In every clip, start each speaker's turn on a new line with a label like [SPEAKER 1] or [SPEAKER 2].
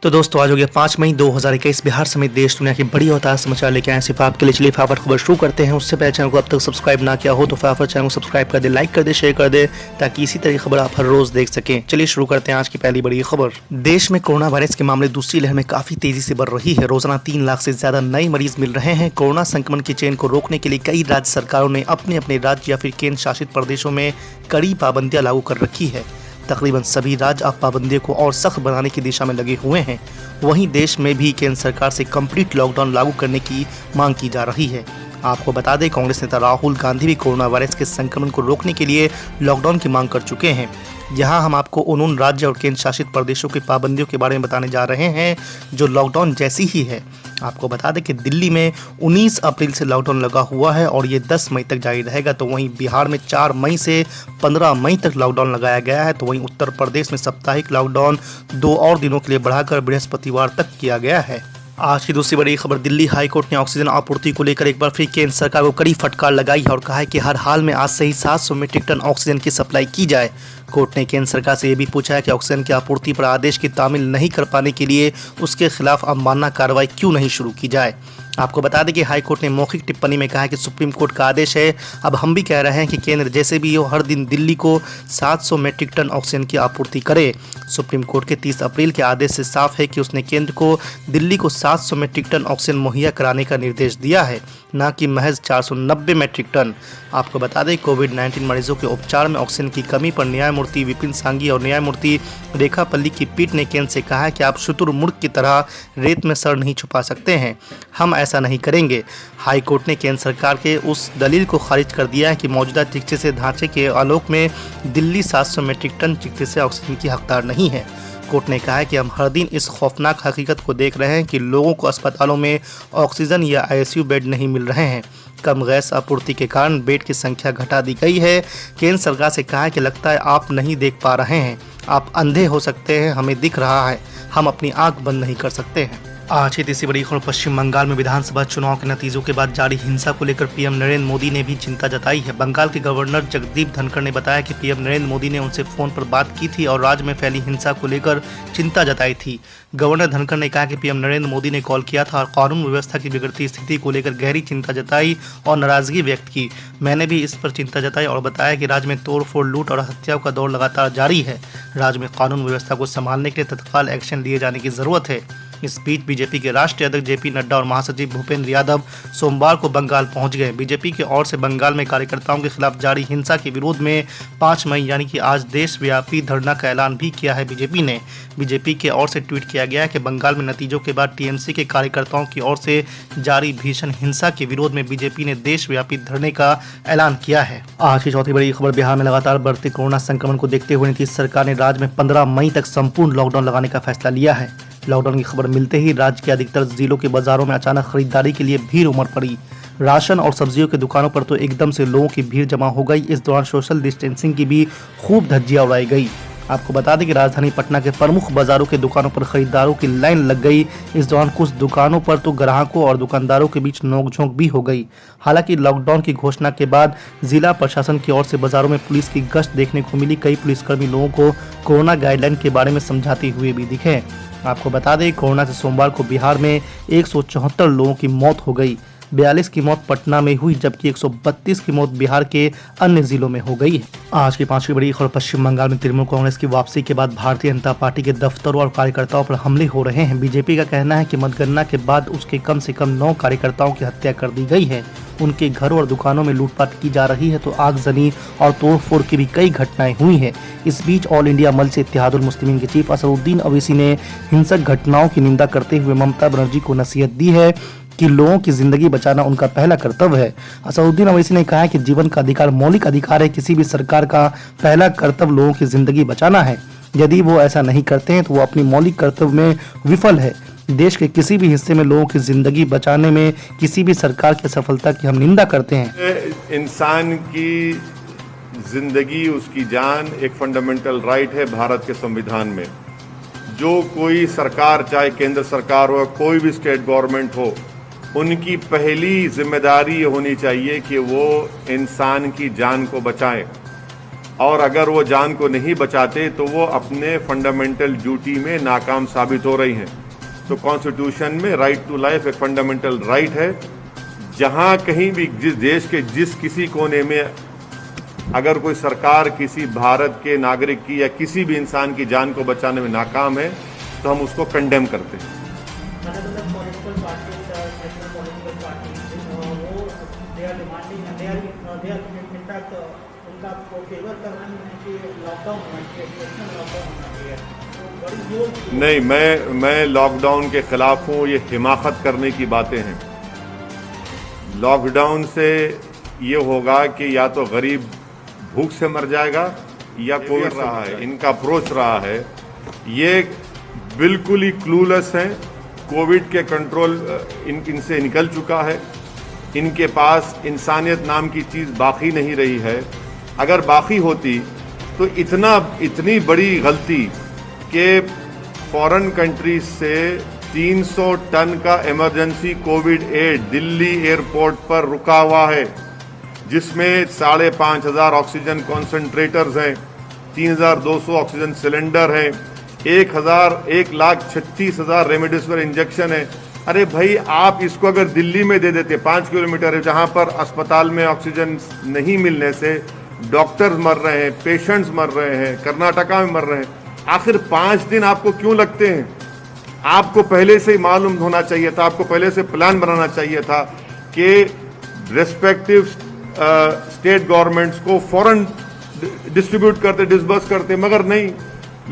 [SPEAKER 1] तो दोस्तों आज हो गया 5 मई 2021। बिहार समेत देश दुनिया की बड़ी और ताज़ा समाचार लेके आए सिर्फ आपके लिए। चलिए फटाफट खबर शुरू करते हैं। उससे पहले चैनल को अब तक सब्सक्राइब ना किया हो तो फटाफट चैनल को सब्सक्राइब कर दे, लाइक कर दे, शेयर कर दे ताकि इसी तरह की खबर आप हर रोज देख सकें। चलिए शुरू करते हैं आज की पहली बड़ी खबर। देश में कोरोना वायरस के मामले दूसरी लहर में काफी तेजी से बढ़ रही है। रोजाना 3 लाख से ज्यादा नए मरीज मिल रहे हैं। कोरोना संक्रमण की चेन को रोकने के लिए कई राज्य सरकारों ने अपने अपने राज्य या फिर केंद्र शासित प्रदेशों में कड़ी पाबंदियां लागू कर रखी है। तकरीबन सभी राज्य अब पाबंदियों को और सख्त बनाने की दिशा में लगे हुए हैं। वहीं देश में भी केंद्र सरकार से कंप्लीट लॉकडाउन लागू करने की मांग की जा रही है। आपको बता दें, कांग्रेस नेता राहुल गांधी भी कोरोना वायरस के संक्रमण को रोकने के लिए लॉकडाउन की मांग कर चुके हैं। यहाँ हम आपको उन राज्य और केंद्र शासित प्रदेशों की पाबंदियों के बारे में बताने जा रहे हैं जो लॉकडाउन जैसी ही है। आपको बता दें कि दिल्ली में 19 अप्रैल से लॉकडाउन लगा हुआ है और ये 10 मई तक जारी रहेगा। तो वहीं बिहार में 4 मई से 15 मई तक लॉकडाउन लगाया गया है। तो वहीं उत्तर प्रदेश में साप्ताहिक लॉकडाउन 2 और दिनों के लिए बढ़ाकर बृहस्पतिवार तक किया गया है। आज की दूसरी बड़ी खबर। दिल्ली हाईकोर्ट ने ऑक्सीजन आपूर्ति को लेकर एक बार फिर केंद्र सरकार को कड़ी फटकार लगाई है और कहा है कि हर हाल में आज से ही 700 मीट्रिक टन ऑक्सीजन की सप्लाई की जाए। कोर्ट ने केंद्र सरकार से यह भी पूछा है कि ऑक्सीजन की आपूर्ति पर आदेश की तामील नहीं कर पाने के लिए उसके खिलाफ अवमानना कार्रवाई क्यों नहीं शुरू की जाए। आपको बता दें कि हाईकोर्ट ने मौखिक टिप्पणी में कहा है कि सुप्रीम कोर्ट का आदेश है। अब हम भी कह रहे हैं कि केंद्र जैसे भी हो हर दिन दिल्ली को 700 मीट्रिक टन ऑक्सीजन की आपूर्ति करे। सुप्रीम कोर्ट के 30 अप्रैल के आदेश से साफ है कि उसने केंद्र को दिल्ली को 700 मीट्रिक टन ऑक्सीजन मुहैया कराने का निर्देश दिया है, न कि महज 490 मीट्रिक टन। आपको बता दें, कोविड-19 मरीजों के उपचार में ऑक्सीजन की कमी पर न्यायमूर्ति विपिन सांघी और न्यायमूर्ति रेखा पल्ली की पीठ ने केंद्र से कहा है कि आप शुतुरमुर्ग की तरह रेत में सर नहीं छुपा सकते हैं। हम ऐसा नहीं करेंगे। हाईकोर्ट ने केंद्र सरकार के उस दलील को खारिज कर दिया है कि मौजूदा चिकित्सीय ढांचे के आलोक में दिल्ली 700 मीट्रिक टन चिकित्सीय ऑक्सीजन की हकदार नहीं है। कोर्ट ने कहा है कि हम हर दिन इस खौफनाक हकीकत को देख रहे हैं कि लोगों को अस्पतालों में ऑक्सीजन या आईसीयू बेड नहीं मिल रहे हैं। कम गैस आपूर्ति के कारण बेड की संख्या घटा दी गई है। केंद्र सरकार से कहा है कि लगता है आप नहीं देख पा रहे हैं, आप अंधे हो सकते हैं, हमें दिख रहा है, हम अपनी आंख बंद नहीं कर सकते हैं। आज की तीसरी बड़ी खबर। पश्चिम बंगाल में विधानसभा चुनाव के नतीजों के बाद जारी हिंसा को लेकर पीएम नरेंद्र मोदी ने भी चिंता जताई है। बंगाल के गवर्नर जगदीप धनखड़ ने बताया कि पीएम नरेंद्र मोदी ने उनसे फोन पर बात की थी और राज्य में फैली हिंसा को लेकर चिंता जताई थी। गवर्नर धनखड़ ने कहा कि पीएम नरेंद्र मोदी ने कॉल किया था और कानून व्यवस्था की बिगड़ती स्थिति को लेकर गहरी चिंता जताई और नाराजगी व्यक्त की। मैंने भी इस पर चिंता जताई और बताया कि राज्य में तोड़फोड़, लूट और हत्याओं का दौर लगातार जारी है। राज्य में कानून व्यवस्था को संभालने के लिए तत्काल एक्शन लिए जाने की जरूरत है। इस बीच बीजेपी के राष्ट्रीय अध्यक्ष जेपी नड्डा और महासचिव भूपेंद्र यादव सोमवार को बंगाल पहुंच गए। बीजेपी की ओर से बंगाल में कार्यकर्ताओं के खिलाफ जारी हिंसा के विरोध में 5 मई यानी कि आज देशव्यापी धरना का ऐलान भी किया है। बीजेपी के ओर से ट्वीट किया गया है कि बंगाल में नतीजों के बाद टीएमसी के कार्यकर्ताओं की ओर से जारी भीषण हिंसा के विरोध में बीजेपी ने देशव्यापी धरने का ऐलान किया है। आज की चौथी बड़ी खबर। बिहार में लगातार बढ़ते कोरोना संक्रमण को देखते हुए नीतीश सरकार ने राज्य में 15 मई तक संपूर्ण लॉकडाउन लगाने का फैसला लिया है। लॉकडाउन की खबर मिलते ही राज्य के अधिकतर जिलों के बाजारों में अचानक खरीदारी के लिए भीड़ उमड़ पड़ी। राशन और सब्जियों की दुकानों पर तो एकदम से लोगों की भीड़ जमा हो गई। इस दौरान सोशल डिस्टेंसिंग की भी खूब धज्जियां उड़ाई गई। आपको बता दें कि राजधानी पटना के प्रमुख बाजारों के दुकानों पर खरीदारों की लाइन लग गई। इस दौरान कुछ दुकानों पर तो ग्राहकों और दुकानदारों के बीच नोकझोंक भी हो गई। हालांकि लॉकडाउन की घोषणा के बाद जिला प्रशासन की ओर से बाजारों में पुलिस की गश्त देखने को मिली। कई पुलिसकर्मी लोगों को कोरोना गाइडलाइन के बारे में समझाते हुए भी दिखे। आपको बता दें, कोरोना से सोमवार को बिहार में 174 लोगों की मौत हो गई। 42 की मौत पटना में हुई जबकि 132 की मौत बिहार के अन्य जिलों में हो गई है। आज की 5वीं बड़ी खबर। पश्चिम बंगाल में तृणमूल कांग्रेस की वापसी के बाद भारतीय जनता पार्टी के दफ्तरों और कार्यकर्ताओं पर हमले हो रहे हैं। बीजेपी का कहना है कि मतगणना के बाद उसके कम से कम 9 कार्यकर्ताओं की हत्या कर दी गई है। उनके घरों और दुकानों में लूटपाट की जा रही है तो आगजनी और तोड़फोड़ की भी कई घटनाएं हुई हैं। इस बीच ऑल इंडिया मजलिस इत्तेहादुल मुस्लिमीन के चीफ असदुद्दीन अवैसी ने हिंसक घटनाओं की निंदा करते हुए ममता बनर्जी को नसीहत दी है कि लोगों की जिंदगी बचाना उनका पहला कर्तव्य है। असदुद्दीन अवैसी ने कहा है कि जीवन का अधिकार मौलिक अधिकार है। किसी भी सरकार का पहला कर्तव्य लोगों की जिंदगी बचाना है। यदि वो ऐसा नहीं करते हैं तो वो अपनी मौलिक कर्तव्य में विफल है। देश के किसी भी हिस्से में लोगों की जिंदगी बचाने में किसी भी सरकार की सफलता की हम निंदा करते हैं।
[SPEAKER 2] इंसान की जिंदगी, उसकी जान एक फंडामेंटल राइट है भारत के संविधान में। जो कोई सरकार, चाहे केंद्र सरकार हो, कोई भी स्टेट गवर्नमेंट हो, उनकी पहली जिम्मेदारी ये होनी चाहिए कि वो इंसान की जान को बचाएं। और अगर वो जान को नहीं बचाते तो वो अपने फंडामेंटल ड्यूटी में नाकाम साबित हो रही हैं। तो कॉन्स्टिट्यूशन में राइट टू लाइफ एक फंडामेंटल राइट है। जहां कहीं भी जिस देश के जिस किसी कोने में अगर कोई सरकार किसी भारत के नागरिक की या किसी भी इंसान की जान को बचाने में नाकाम है तो हम उसको कंडेम करते हैं। नहीं, मैं लॉकडाउन के खिलाफ हूँ। ये हिमाकत करने की बातें हैं। लॉकडाउन से ये होगा कि या तो गरीब भूख से मर जाएगा या कोई रहा है, इनका अप्रोच रहा है, ये बिल्कुल ही क्लूलेस हैं। कोविड के कंट्रोल इनसे निकल चुका है। इनके पास इंसानियत नाम की चीज़ बाकी नहीं रही है। अगर बाकी होती तो इतनी बड़ी गलती कि फॉरेन कंट्रीज से 300 टन का emergency covid aid Delhi airport पर रुका हुआ है, जिसमें 5,500 ऑक्सीजन कॉन्सेंट्रेटर्स हैं, 3,200 ऑक्सीजन सिलेंडर हैं, 1,36,000 रेमडेसिविर इंजेक्शन है। अरे भाई, आप इसको अगर दिल्ली में दे देते, 5 किलोमीटर है जहां पर अस्पताल में ऑक्सीजन नहीं मिलने से डॉक्टर्स मर रहे हैं, पेशेंट्स मर रहे हैं, कर्नाटका में मर रहे हैं, आखिर 5 दिन आपको क्यों लगते हैं? आपको पहले से ही मालूम होना चाहिए था, आपको पहले से प्लान बनाना चाहिए था कि रेस्पेक्टिव स्टेट गवर्नमेंट्स को फौरन डिस्ट्रीब्यूट करते, डिसबर्स करते, मगर नहीं।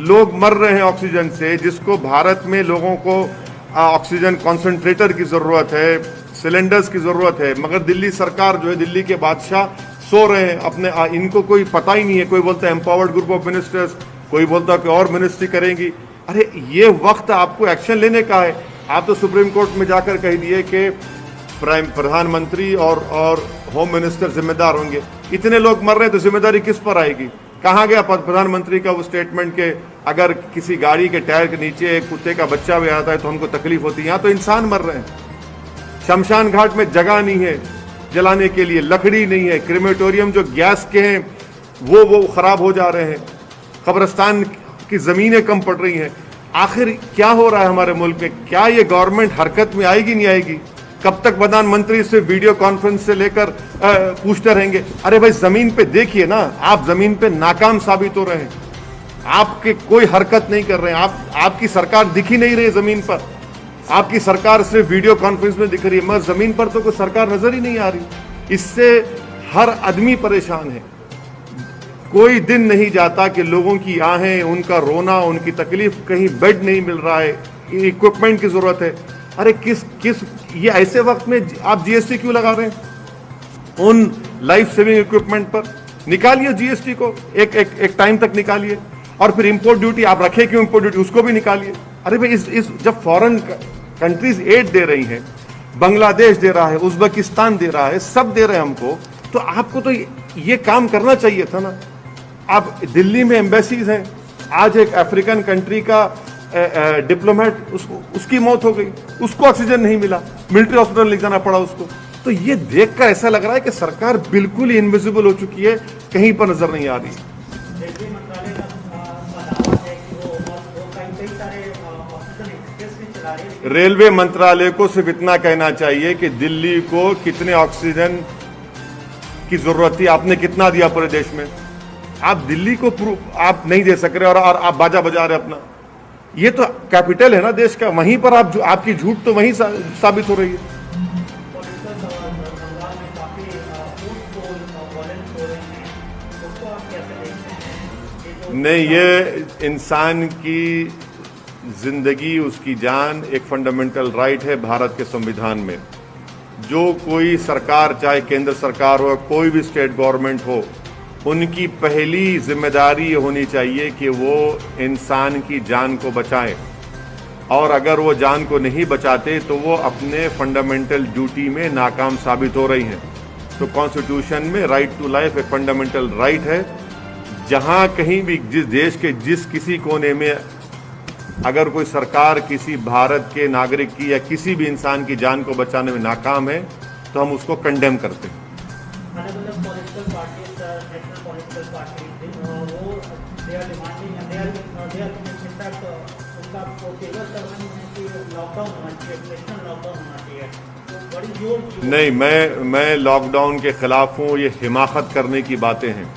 [SPEAKER 2] लोग मर रहे हैं ऑक्सीजन से, जिसको भारत में लोगों को ऑक्सीजन कॉन्सेंट्रेटर की ज़रूरत है, सिलेंडर्स की ज़रूरत है, मगर दिल्ली सरकार जो है, दिल्ली के बादशाह सो रहे हैं अपने। इनको कोई पता ही नहीं है। कोई बोलता है एम्पावर्ड ग्रुप ऑफ मिनिस्टर्स, कोई बोलता है कि और मिनिस्ट्री करेंगी। अरे ये वक्त आपको एक्शन लेने का है। आप तो सुप्रीम कोर्ट में जाकर कह दिए कि प्रधानमंत्री और होम मिनिस्टर जिम्मेदार होंगे। इतने लोग मर रहे हैं तो जिम्मेदारी किस पर आएगी? कहाँ गया प्रधानमंत्री का वो स्टेटमेंट के अगर किसी गाड़ी के टायर के नीचे एक कुत्ते का बच्चा भी आता है तो हमको तकलीफ होती है? यहाँ तो इंसान मर रहे हैं। शमशान घाट में जगह नहीं है जलाने के लिए, लकड़ी नहीं है, क्रीमेटोरियम जो गैस के हैं वो खराब हो जा रहे हैं, कब्रिस्तान की जमीनें कम पड़ रही हैं। आखिर क्या हो रहा है हमारे मुल्क में? क्या ये गवर्नमेंट हरकत में आएगी नहीं आएगी? कब तक प्रधानमंत्री से वीडियो कॉन्फ्रेंस से लेकर पूछते रहेंगे? अरे भाई, जमीन पे देखिए ना, आप जमीन पे नाकाम साबित हो रहे हैं। आपके कोई हरकत नहीं कर रहे हैं। आपकी सरकार दिख ही नहीं रही जमीन पर। आपकी सरकार सिर्फ वीडियो कॉन्फ्रेंस में दिख रही है, मगर जमीन पर तो कोई सरकार नजर ही नहीं आ रही। इससे हर आदमी परेशान है। कोई दिन नहीं जाता कि लोगों की आहें, उनका रोना, उनकी तकलीफ, कहीं बेड नहीं मिल रहा है, इक्विपमेंट की जरूरत है। अरे किस ये ऐसे वक्त में आप जीएसटी क्यों लगा रहे हैं उन लाइफ सेविंग इक्विपमेंट पर? निकालिए जीएसटी को, एक टाइम तक निकालिए। और फिर इंपोर्ट ड्यूटी आप रखे क्यों? इंपोर्ट ड्यूटी उसको भी निकालिए। अरे भाई, इस जब फॉरेन कंट्रीज एड दे रही हैं, बांग्लादेश दे रहा है, उज्बेकिस्तान दे रहा है, सब दे रहे हैं हमको, तो आपको तो ये काम करना चाहिए था ना। आप दिल्ली में एम्बेसीज हैं, आज एक अफ्रीकन कंट्री का डिप्लोमेट, उसकी मौत हो गई, उसको ऑक्सीजन नहीं मिला, मिलिट्री हॉस्पिटल ले जाना पड़ा उसको। तो ये देखकर ऐसा लग रहा है कि सरकार बिल्कुल ही इनविजिबल हो चुकी है, कहीं पर नजर नहीं आ रही। रेलवे मंत्रालय को सिर्फ इतना कहना चाहिए कि दिल्ली को कितने ऑक्सीजन की जरूरत थी, आपने कितना दिया पूरे देश में? आप दिल्ली को आप नहीं दे सक रहे और आप बाजा बजा रहे अपना। ये तो कैपिटल है ना देश का, वहीं पर आपकी झूठ तो वहीं साबित हो रही है। नहीं, ये इंसान की जिंदगी, उसकी जान एक फंडामेंटल राइट है भारत के संविधान में। जो कोई सरकार, चाहे केंद्र सरकार हो, कोई भी स्टेट गवर्नमेंट हो, उनकी पहली जिम्मेदारी ये होनी चाहिए कि वो इंसान की जान को बचाएं। और अगर वो जान को नहीं बचाते तो वो अपने फंडामेंटल ड्यूटी में नाकाम साबित हो रही हैं। तो कॉन्स्टिट्यूशन में राइट टू लाइफ एक फंडामेंटल राइट है। जहां कहीं भी जिस देश के जिस किसी कोने में अगर कोई सरकार किसी भारत के नागरिक की या किसी भी इंसान की जान को बचाने में नाकाम है तो हम उसको कंडेम करते हैं।
[SPEAKER 3] आपको फेवर कर रहे हैं कि लॉकडाउन होना चाहिए, नेशनल लॉकडाउन होना चाहिए, तो बड़ी जोर
[SPEAKER 2] नहीं, मैं लॉकडाउन के खिलाफ हूँ। ये हिमाकत करने की बातें हैं।